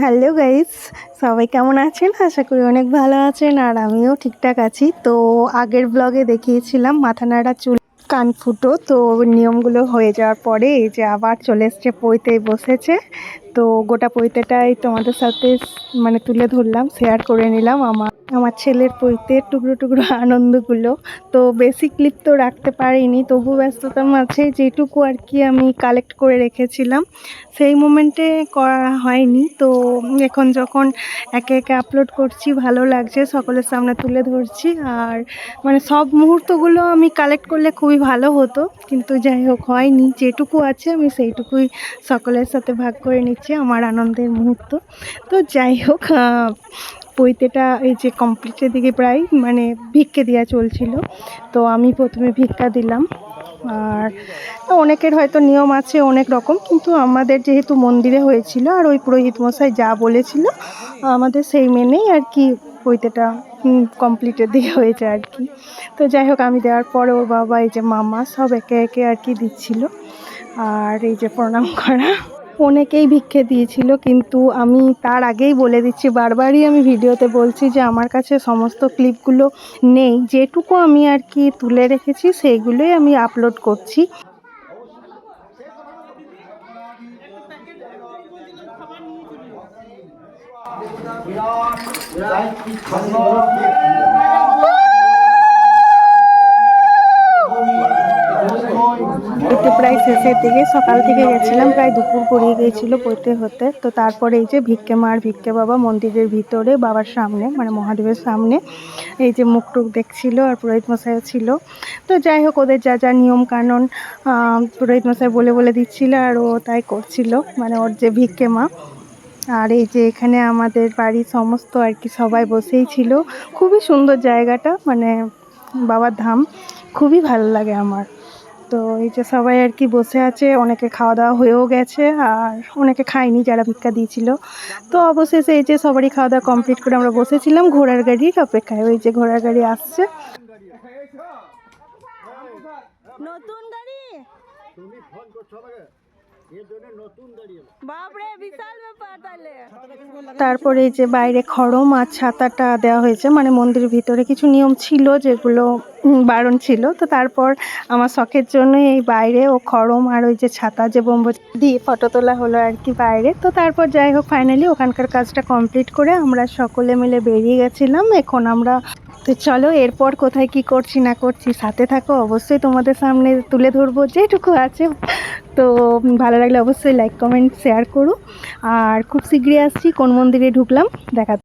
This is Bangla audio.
হ্যালো গাইস, সবাই কেমন আছেন? আশা করি অনেক ভালো আছেন আর আমিও ঠিকঠাক আছি। তো আগের ব্লগে দেখিয়েছিলাম মাথা নাড়া, চুল, কান ফুটো। তো নিয়মগুলো হয়ে যাওয়ার পরে এই যে আবার চলে এসছে, পৈতে বসেছে। তো গোটা পৈতেটাই তোমাদের সাথে মানে তুলে ধরলাম, শেয়ার করে নিলাম আমার ছেলের পৈতের টুকরো টুকরো আনন্দগুলো। তো বেশি ক্লিপ তো রাখতে পারিনি, তবু ব্যস্ততার মাঝে যেটুকু আর কি আমি কালেক্ট করে রেখেছিলাম সেই মোমেন্টে করা হয়নি। তো এখন যখন একে একে আপলোড করছি ভালো লাগছে, সকলের সামনে তুলে ধরছি। আর মানে সব মুহূর্তগুলো আমি কালেক্ট করলে খুবই ভালো হতো, কিন্তু যাই হোক হয়নি। যেটুকু আছে আমি সেইটুকুই সকলের সাথে ভাগ করে নিচ্ছি, আমার আনন্দের মুহূর্ত। তো যাই হোক, পৈতেটা এই যে কমপ্লিটের দিকে প্রায়, মানে ভিক্ষে দেওয়া চলছিল। তো আমি প্রথমে ভিক্ষা দিলাম। আর অনেকের হয়তো নিয়ম আছে অনেক রকম, কিন্তু আমাদের যেহেতু মন্দিরে হয়েছিল আর ওই পুরোহিত মশাই যা বলেছিল আমাদের সেই মেনেই আর কি পৈতেটা কমপ্লিটের দিকে হয়েছে আর কি। তো যাই হোক, আমি দেওয়ার পরে ওর বাবা, এই যে মামা, সব একে একে আর কি দিচ্ছিল। আর এই যে প্রণাম করা, অনেকেই ভিক্ষে দিয়েছিল, কিন্তু আমি তার আগেই বলে দিচ্ছি, বারবারই আমি ভিডিওতে বলছি যে আমার কাছে সমস্ত ক্লিপগুলো নেই, যেটুকু আমি আর কি তুলে রেখেছি সেইগুলোই আমি আপলোড করছি। পৈতে প্রায় শেষের দিকে, সকাল থেকে গেছিলাম, প্রায় দুপুর গড়িয়ে গিয়েছিল পৈতে হতে। তো তারপরে এই যে ভিক্ষে মা আর ভিক্ষে বাবা মন্দিরের ভিতরে বাবার সামনে, মানে মহাদেবের সামনে এই যে মুখ টুক দেখছিল, আর পুরোহিত মশাইও ছিল। তো যাই হোক, ওদের যা যা নিয়ম কানুন পুরোহিত মশাই বলে বলে দিচ্ছিল, আর ও তাই করছিল, মানে ওর যে ভিক্ষে মা। আর এই যে এখানে আমাদের বাড়ির সমস্ত আর কি সবাই বসেই ছিল। খুবই সুন্দর জায়গাটা, মানে বাবার ধাম, খুবই ভালো লাগে আমার। তো এই যে সবাই আর কি বসে আছে, অনেকে খাওয়া দাওয়া হয়েও গেছে আর অনেকে খায়নি যারা ভিক্ষা দিয়েছিল। তো অবশেষে এই যে সবারই খাওয়া দাওয়া কমপ্লিট করে আমরা বসেছিলাম ঘোড়ার গাড়ির অপেক্ষায়। ওই যে ঘোড়ার গাড়ি আসছে, নতুন গাড়ি। তারপরে এই যে বাইরে খড়ম আর ছাতাটা দেওয়া হয়েছে, মানে মন্দিরের ভিতরে কিছু নিয়ম ছিল যেগুলো বারণ ছিল। তো তারপর আমার শখের জন্য এই বাইরে ও খড়ম আর ওই যে ছাতা যে বোম্ব দিয়ে ফটো তোলা হলো আর কি বাইরে। তো তারপর যাই হোক, ফাইনালি ওখানকার কাজটা কমপ্লিট করে আমরা সকলে মিলে বেরিয়ে গেছিলাম। এখন আমরা, তো চলো এরপর কোথায় কি করছি না করছি সাথে থাকো, অবশ্যই তোমাদের সামনে তুলে ধরবো যেটুকু আছে। তো ভালো লাগলে অবশ্যই লাইক কমেন্ট শেয়ার করো। আর খুব শীঘ্রই আসছি, কোন মন্দিরে ঢুকলাম দেখা।